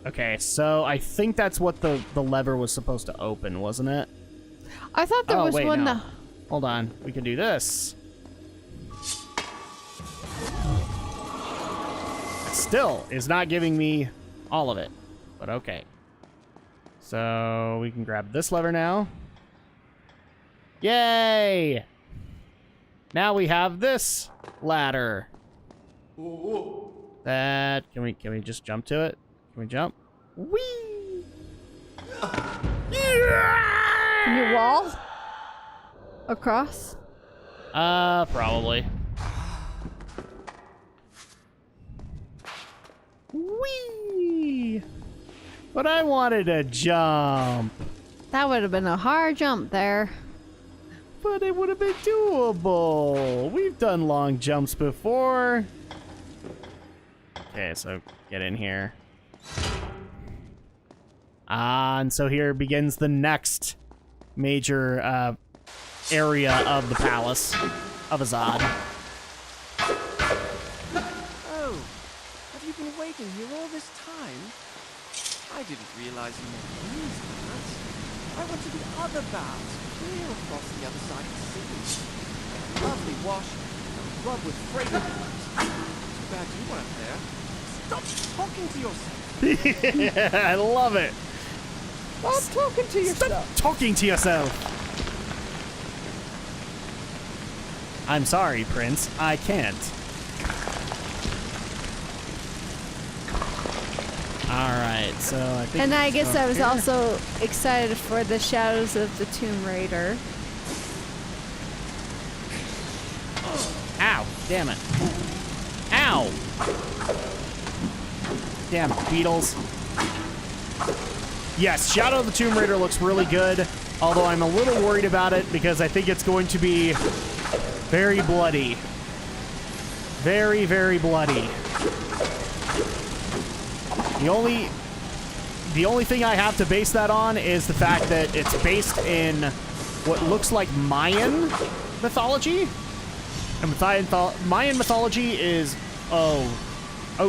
Okay, so I think that's what the lever was supposed to open, wasn't it? I thought there was wait, one. no. Hold on. We can do this. It still is not giving me all of it, but okay. So we can grab this lever now. Yay! Now we have this ladder. That can we just jump to it? Can we jump? Whee! Can you wall across? Probably. Whee! But I wanted to jump. That would have been a hard jump there. But it would have been doable. We've done long jumps before. Okay, so get in here. And so here begins the next major area of the palace of Azad. Oh, have you been waiting here all this time? I didn't realize you meant these bats. I went to the other bats, clear across the other side of the city. A lovely wash and rub with fragrant herbs. Too bad you weren't there. Stop talking to yourself. Yeah, I love it. Stop talking to yourself. Stop talking to yourself. I'm sorry, Prince. I can't. Alright, so I think... And I guess I was here. also excited for the Shadows of the Tomb Raider. Ow! Damn it. Ow! Damn it, beetles. Yes, Shadow of the Tomb Raider looks really good, although I'm a little worried about it because I think it's going to be very bloody. Very, very bloody. The only thing I have to base that on is the fact that it's based in what looks like Mayan mythology. And Mayan mythology is, oh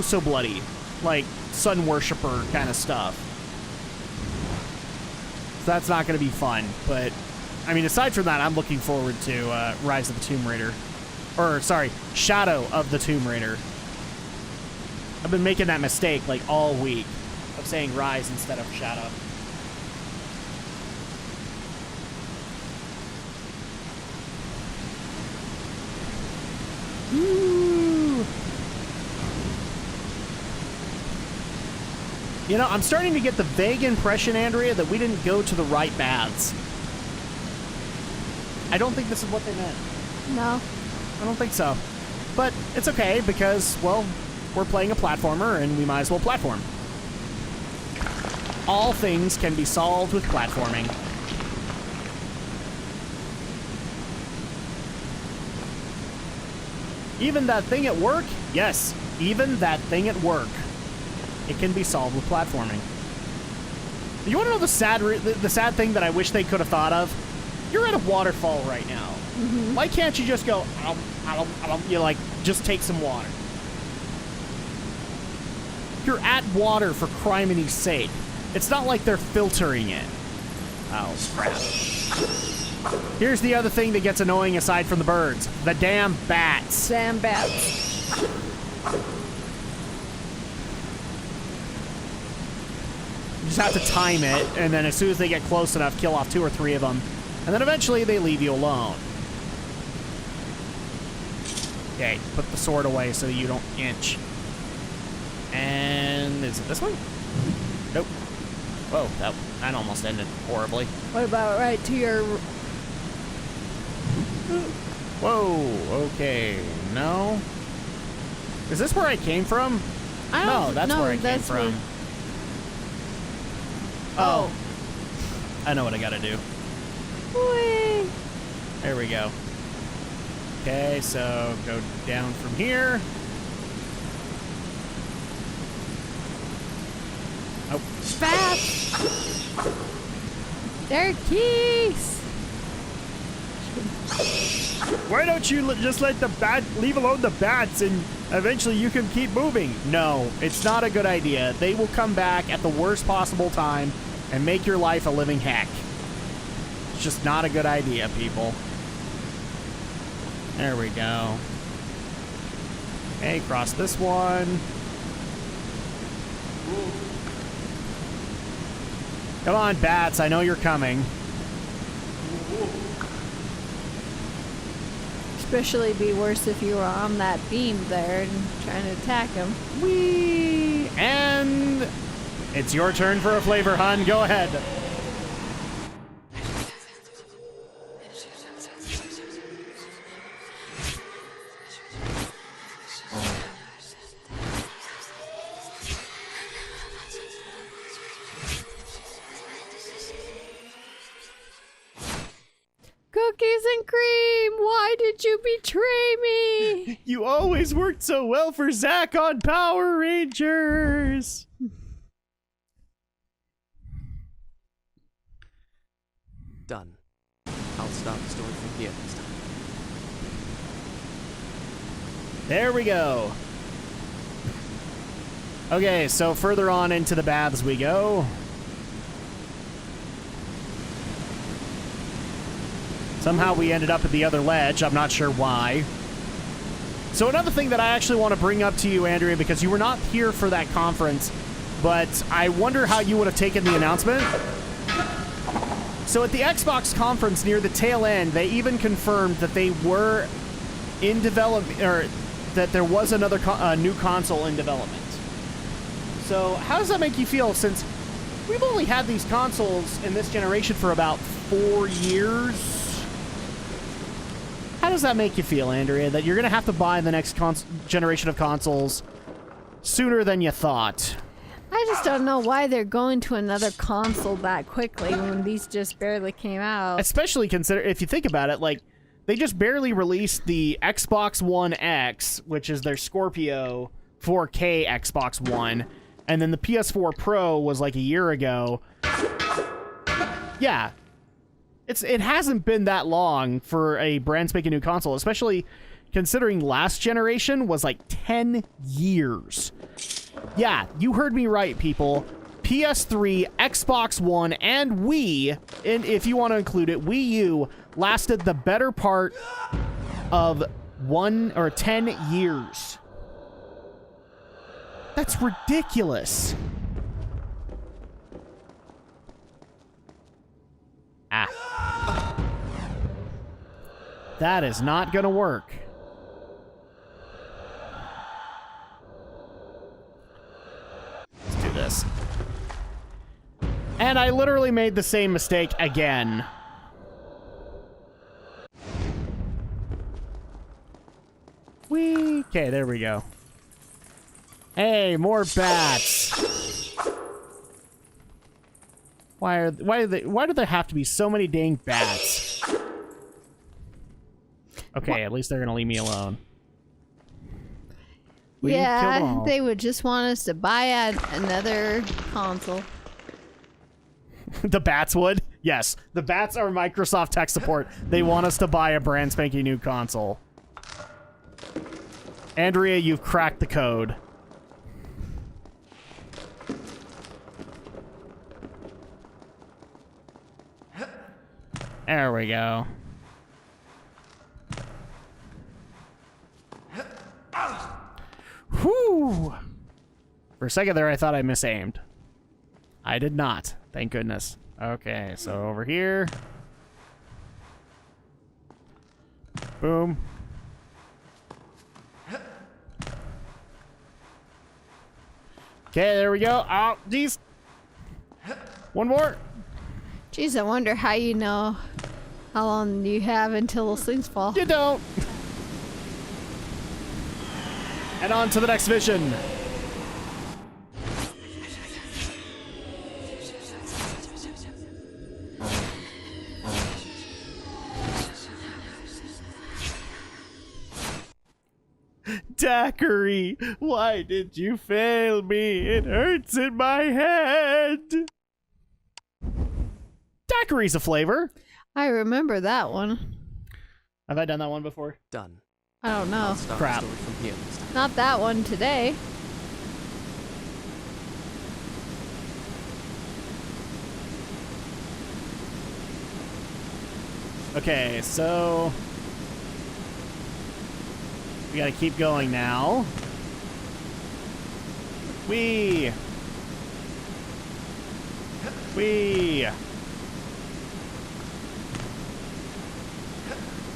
so bloody. Like, sun worshiper kind of stuff. So that's not going to be fun. But, I mean, aside from that, I'm looking forward to Rise of the Tomb Raider. Or, sorry, Shadow of the Tomb Raider. I've been making that mistake, like, all week. Of saying Rise instead of Shadow. Ooh. You know, I'm starting to get the vague impression, Andrea, that we didn't go to the right baths. I don't think this is what they meant. No. I don't think so. But it's okay, because, well, we're playing a platformer, and we might as well platform. All things can be solved with platforming. Even that thing at work? Yes, even that thing at work. It can be solved with platforming. You want to know the sad thing that I wish they could have thought of? You're at a waterfall right now. Mm-hmm. Why can't you just go, you know, like, just take some water? You're at water, for crimini's sake. It's not like they're filtering it. Oh, crap. Here's the other thing that gets annoying aside from the birds. The damn bats. Damn bats. You just have to time it, and then as soon as they get close enough, kill off 2 or 3 of them. And then eventually they leave you alone. Okay, put the sword away so you don't inch. And is it this one? Nope. Whoa, that almost ended horribly. What about right to your... Whoa, okay, no. Is this where I came from? No, that's where I came from. Oh. I know what I gotta do. Whee! There we go. Okay, so go down from here. Oh. Bats! They're keys! Why don't you just let the leave alone the bats and Eventually you can keep moving. No, it's not a good idea. They will come back at the worst possible time and make your life a living heck. It's just not a good idea, people. There we go. Okay, cross this one. Come on, bats. I know you're coming. Especially be worse if you were on that beam there and trying to attack him. Whee! And it's your turn for a flavor, hun. Go ahead. Cookies and cream! Why did you betray me? You always worked so well for Zach on Power Rangers. Done. I'll start the story from here next time. There we go. Okay, so further on into the baths we go. Somehow we ended up at the other ledge. I'm not sure why. So another thing that I actually want to bring up to you, Andrea, because you were not here for that conference, but I wonder how you would have taken the announcement. So at the Xbox conference near the tail end, they even confirmed that they were in development, or that there was another new console in development. So how does that make you feel, since we've only had these consoles in this generation for about 4 years? How does that make you feel, Andrea, that you're going to have to buy the next generation of consoles sooner than you thought? I just don't know why they're going to another console that quickly when these just barely came out. Especially if you think about it, like, they just barely released the Xbox One X, which is their Scorpio 4K Xbox One, and then the PS4 Pro was like a year ago. Yeah. It hasn't been that long for a brand spanking new console, especially considering last generation was like 10 years. Yeah, you heard me right, people. PS3, Xbox One, and Wii, and if you want to include it, Wii U, lasted the better part of 10 years. That's ridiculous. Ah. That is not gonna work. Let's do this. And I literally made the same mistake again. Whee! Okay, there we go. Hey, more bats. Why do there have to be so many dang bats? Okay, at least they're gonna leave me alone. Yeah, they would just want us to buy another console. The bats would? Yes, the bats are Microsoft tech support. They want us to buy a brand spanking new console. Andrea, you've cracked the code. There we go. Whew! For a second there, I thought I misaimed. I did not. Thank goodness. Okay, so over here. Boom. Okay, there we go. Oh, geez. One more. Jeez, I wonder how you know how long you have until those things fall. You don't. And on to the next vision. Daiquiri, why did you fail me? It hurts in my head. Daiquiri's a flavor. I remember that one. Have I done that one before? Done. I don't know. I'll start Crap. the story from here next time. Not that one today. Okay, so we gotta keep going now. Wee!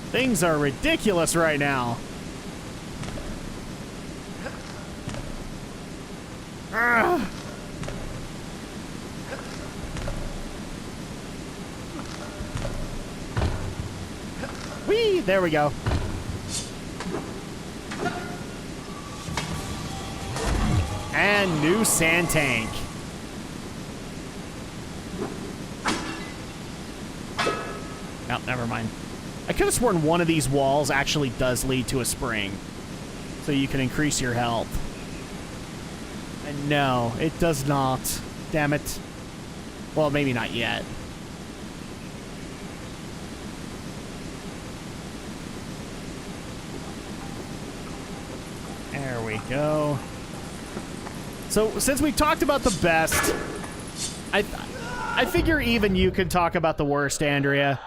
Things are ridiculous right now. Ugh. Whee! There we go. And new sand tank. No, never mind. I could have sworn one of these walls actually does lead to a spring. So you can increase your health. And no, it does not. Damn it. Well, maybe not yet. There we go. So, since we talked about the best, I figure even you could talk about the worst, Andrea.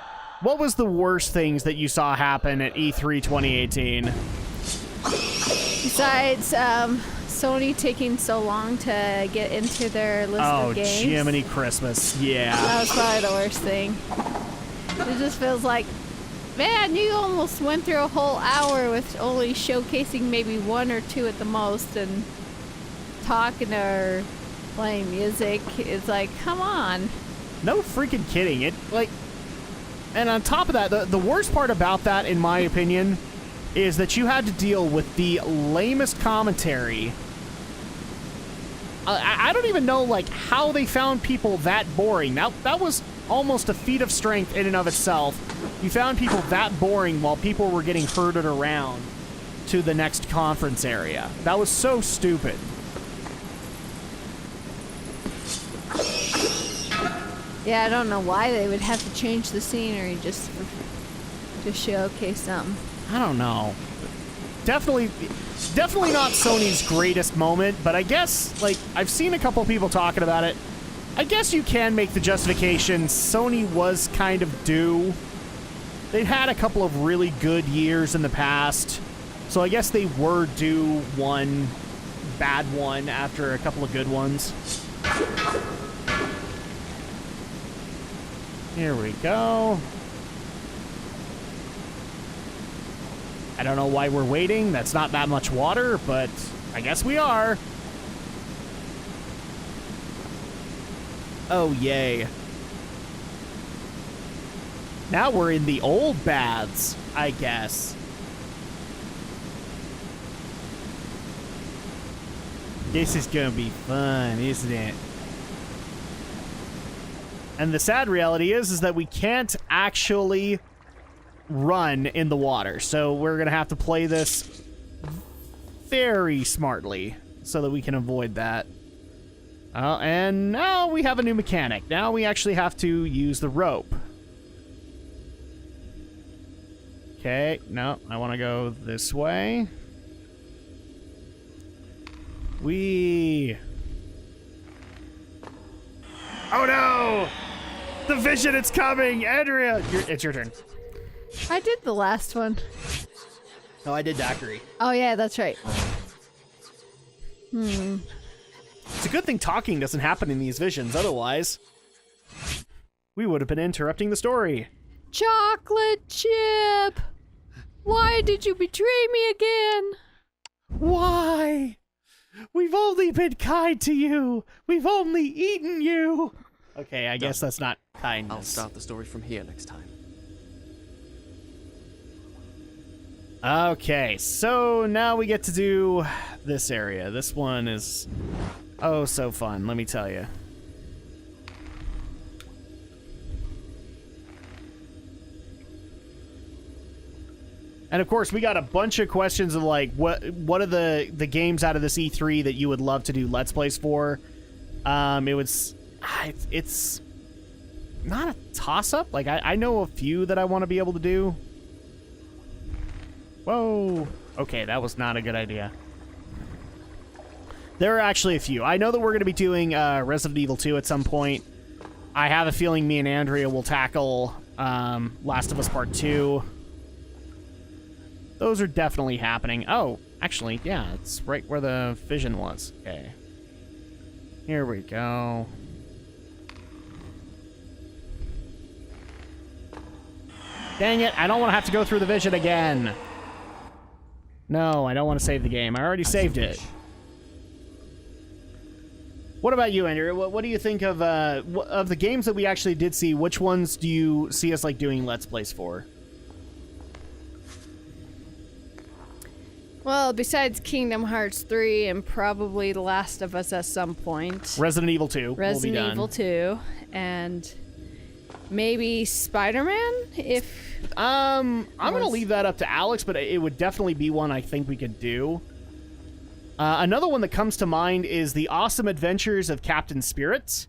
What was the worst things that you saw happen at E3 2018? Besides, Sony taking so long to get into their list of games. Oh, Jiminy Christmas. Yeah. That was probably the worst thing. It just feels like, man, you almost went through a whole hour with only showcasing maybe one or two at the most and talking or playing music. It's like, come on. No freaking kidding. It, like... And on top of that, the worst part about that, in my opinion, is that you had to deal with the lamest commentary. I don't even know, like, how they found people that boring. Now, that was almost a feat of strength in and of itself. You found people that boring while people were getting herded around to the next conference area. That was so stupid. Yeah, I don't know why they would have to change the scenery just to showcase something. I don't know. Definitely not Sony's greatest moment, but I guess, like, I've seen a couple people talking about it. I guess you can make the justification Sony was kind of due. They'd had a couple of really good years in the past, so I guess they were due one bad one after a couple of good ones. Here we go. I don't know why we're waiting. That's not that much water, but I guess we are. Oh, yay. Now we're in the old baths, I guess. This is gonna be fun, isn't it? And the sad reality is that we can't actually run in the water. So we're going to have to play this very smartly so that we can avoid that. And now we have a new mechanic. Now we actually have to use the rope. Okay, no, I want to go this way. Oh no! The vision, it's coming! Andrea! It's your turn. I did the last one. No, I did Daiquiri. Oh yeah, that's right. It's a good thing talking doesn't happen in these visions, otherwise we would have been interrupting the story. Chocolate chip! Why did you betray me again? Why? We've only been kind to you. We've only eaten you. Okay, I guess that's not kindness. I'll start the story from here next time. Okay, so now we get to do this area. This one is oh so fun, let me tell you. And of course, we got a bunch of questions of like, what are the games out of this E3 that you would love to do Let's Plays for? It's not a toss-up. Like, I know a few that I want to be able to do. Whoa. Okay, that was not a good idea. There are actually a few. I know that we're going to be doing Resident Evil 2 at some point. I have a feeling me and Andrea will tackle Last of Us Part 2. Those are definitely happening. Oh, actually, yeah, it's right where the vision was. Okay. Here we go. Dang it, I don't want to have to go through the vision again. No, I don't want to save the game. I already saved it. What about you, Andrew? What do you think of the games that we actually did see? Which ones do you see us like doing Let's Plays for? Well, besides Kingdom Hearts 3 and probably The Last of Us at some point. Resident Evil 2 Resident will be done. Evil 2 and maybe Spider-Man if I'm going to leave that up to Alex, but it would definitely be one I think we could do. Another one that comes to mind is The Awesome Adventures of Captain Spirit,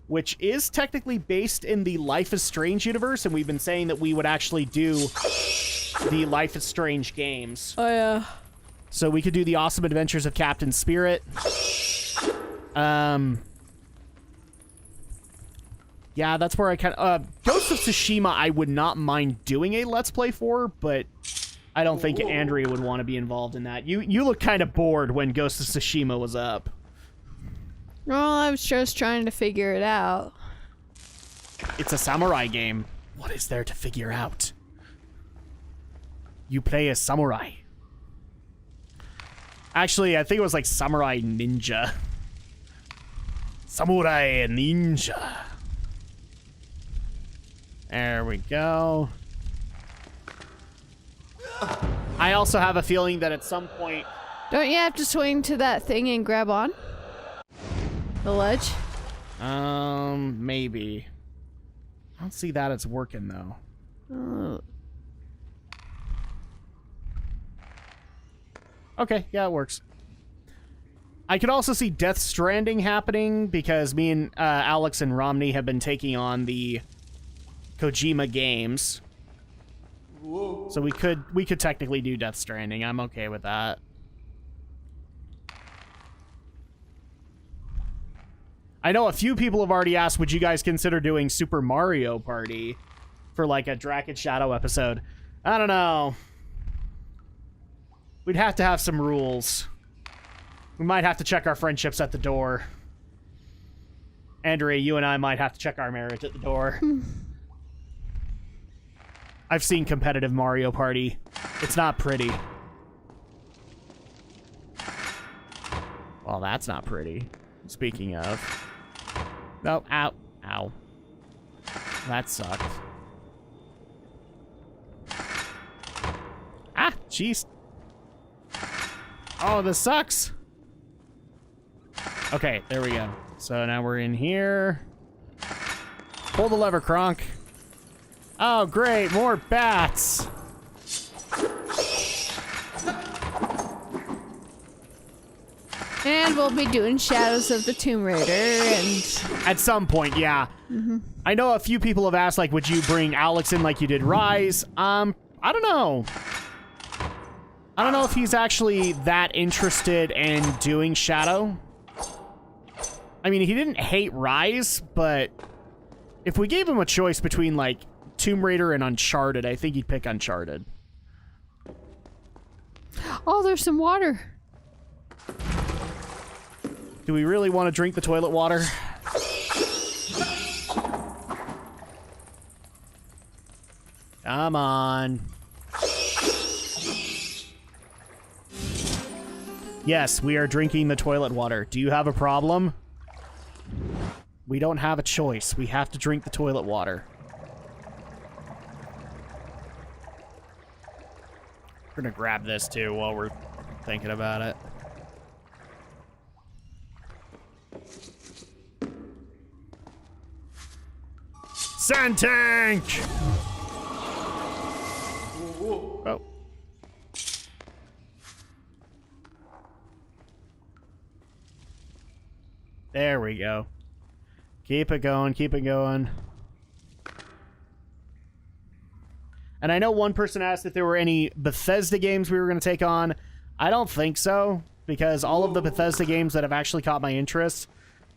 which is technically based in the Life is Strange universe, and we've been saying that we would actually do the Life is Strange games. Oh, yeah. So we could do The Awesome Adventures of Captain Spirit. Yeah, that's where I kind of... Ghost of Tsushima I would not mind doing a Let's Play for, but... I don't think Andrea would want to be involved in that. You look kind of bored when Ghost of Tsushima was up. Well, I was just trying to figure it out. It's a samurai game. What is there to figure out? You play as samurai. Actually, I think it was like Samurai Ninja. Samurai Ninja. There we go. I also have a feeling that at some point... Don't you have to swing to that thing and grab on? The ledge? Maybe. I don't see that it's working, though. Okay, yeah, it works. I could also see Death Stranding happening because me and Alex and Romney have been taking on the Kojima games. Whoa. So we could technically do Death Stranding. I'm okay with that. I know a few people have already asked, would you guys consider doing Super Mario Party for like a Drak and Shadow episode? I don't know. We'd have to have some rules. We might have to check our friendships at the door. Andrea, you and I might have to check our marriage at the door. I've seen competitive Mario Party. It's not pretty. Well, that's not pretty. Speaking of. No, ow. Ow. That sucked. Ah, jeez. Oh, this sucks. Okay, there we go. So now we're in here. Pull the lever, Kronk. Oh, great, more bats. And we'll be doing Shadows of the Tomb Raider and... At some point, yeah. Mm-hmm. I know a few people have asked, like, would you bring Alex in like you did Rise? I don't know. I don't know if he's actually that interested in doing Shadow. I mean, he didn't hate Rise, but if we gave him a choice between, like, Tomb Raider and Uncharted, I think he'd pick Uncharted. Oh, there's some water. Do we really want to drink the toilet water? Come on. Yes, we are drinking the toilet water. Do you have a problem? We don't have a choice. We have to drink the toilet water. We're gonna grab this too while we're thinking about it. Sand tank! Oh. There we go. Keep it going, keep it going. And I know one person asked if there were any Bethesda games we were going to take on. I don't think so, because all of the Bethesda games that have actually caught my interest,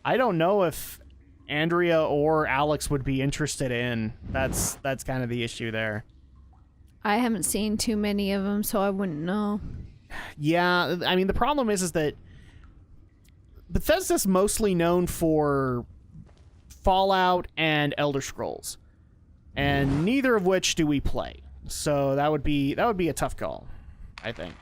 I don't know if Andrea or Alex would be interested in. That's kind of the issue there. I haven't seen too many of them, so I wouldn't know. Yeah, I mean, the problem is that Bethesda's mostly known for Fallout and Elder Scrolls, and neither of which do we play. So that would be a tough call, I think.